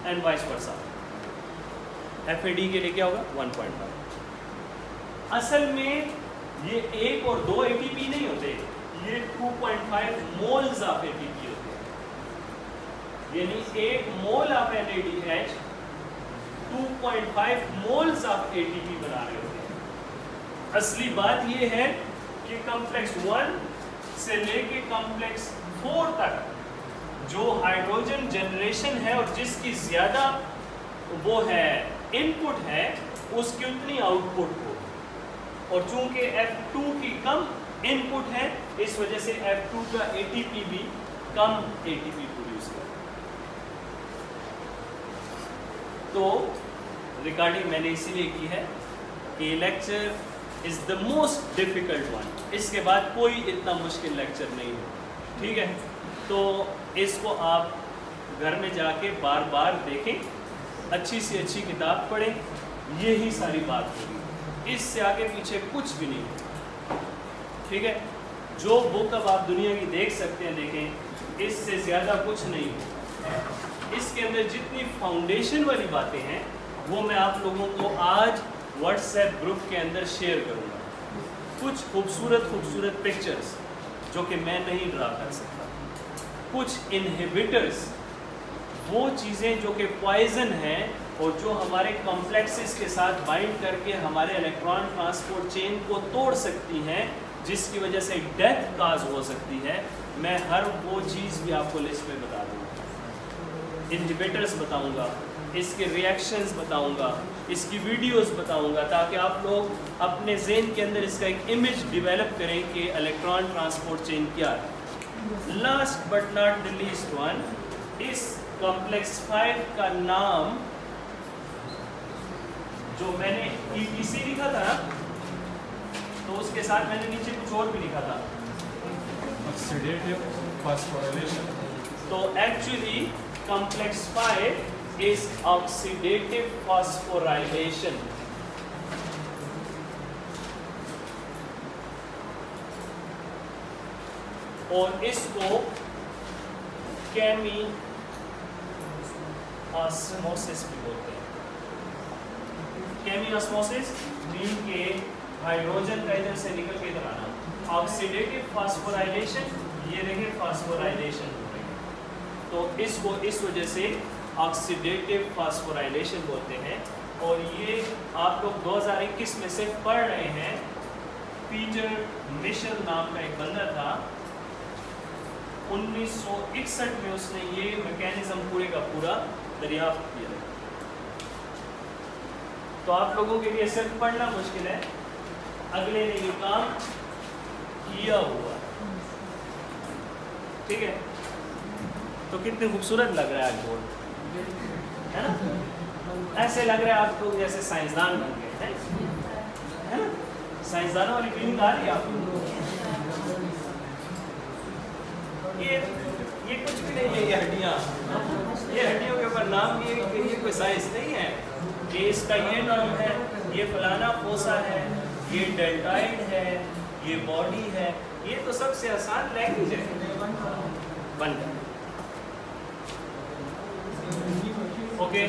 and vice versa. FAD के लिए क्या होगा 1.5. असल में ये 1 और 2 ATP नहीं होते, ये 2.5 moles of ATP होते हैं. यानी 1 mole of NADH 2.5 moles of ATP बना रहे होते हैं. असली बात ये है कि कॉम्प्लेक्स 1 से लेके कॉम्प्लेक्स 4 तक जो हाइड्रोजन जनरेशन है और जिसकी ज्यादा वो है इनपुट है उसकी उतनी आउटपुट हो, और चूंकि F2 की कम इनपुट है इस वजह से F2 का ATP भी कम ATP प्रोड्यूस कर. तो रिकॉर्डिंग मैंने इसीलिए की है कि lecture is the most difficult one. इसके बाद कोई इतना मुश्किल लेक्चर नहीं है. ठीक है, तो इसको आप घर में जाके बार बार देखें, अच्छी से अच्छी किताब पढ़ें, यही सारी बात होगी, इससे आगे पीछे कुछ भी नहीं. ठीक है, जो बुक अब आप दुनिया की देख सकते हैं देखें, इससे ज़्यादा कुछ नहीं हो. इसके अंदर जितनी फाउंडेशन वाली बातें हैं वो मैं आप लोगों को आज व्हाट्सएप ग्रुप के अंदर शेयर करूँगा. कुछ खूबसूरत पिक्चर्स जो कि मैं नहीं ड्रा कर सकता, कुछ इनहिबिटर्स, वो चीज़ें जो कि पॉइजन हैं और जो हमारे कॉम्प्लेक्सेस के साथ बाइंड करके हमारे इलेक्ट्रॉन ट्रांसपोर्ट चेन को तोड़ सकती हैं, जिसकी वजह से डेथ काज हो सकती है. मैं हर वो चीज़ भी आपको लिस्ट में बता दूँगा. इनहिबिटर्स बताऊँगा, इसके रिएक्शंस बताऊँगा, इसकी वीडियोस बताऊँगा, ताकि आप लोग अपने ज़हन के अंदर इसका एक इमेज डेवलप करें कि इलेक्ट्रॉन ट्रांसपोर्ट चेन क्या है. Last but not the least one, इस कॉम्प्लेक्स 5 का नाम जो मैंने EPC लिखा था ना, तो उसके साथ मैंने नीचे कुछ और भी लिखा था, ऑक्सीडेटिव फॉस्फोराइलेशन. तो actually complex 5 is oxidative phosphorylation. और इसको केमी ऑस्मोसिस भी बोलते हैं. केमी ऑस्मोसिस मीन के हाइड्रोजन का इधर से निकल के इधर आना. ऑक्सीडेटिव फॉस्फोराइलेशन, ये देखिए फॉस्फोराइलेशन हो रही है, तो इसको इस वजह से ऑक्सीडेटिव फॉस्फोराइलेशन बोलते हैं. और ये आप लोग 2021 में से पढ़ रहे हैं. पीटर मिशेल नाम का एक बंदा था, 1961 में उसने ये मैकेनिज्म पूरे का पूरा दरियाफ्त किया. तो आप लोगों के लिए सिर्फ पढ़ना मुश्किल है, अगले ने ये काम किया हुआ. ठीक है, तो कितने खूबसूरत लग रहा है बोर्ड, है ना? ऐसे लग रहा है आप लोग जैसे साइंसदान बन गए हैं, है ना? साइंसदानों वाली फीलिंग आ रही है आपको? ये कुछ भी नहीं है, ये हड्डियाँ, ये हड्डियों के ऊपर नाम भी है कि ये कोई साइंस नहीं है. ये इसका ये नाम है, ये फलाना फोसा है, ये डेल्टाइड है, ये बॉडी है. ये तो सबसे आसान लैंग्वेज है बनकर. ओके,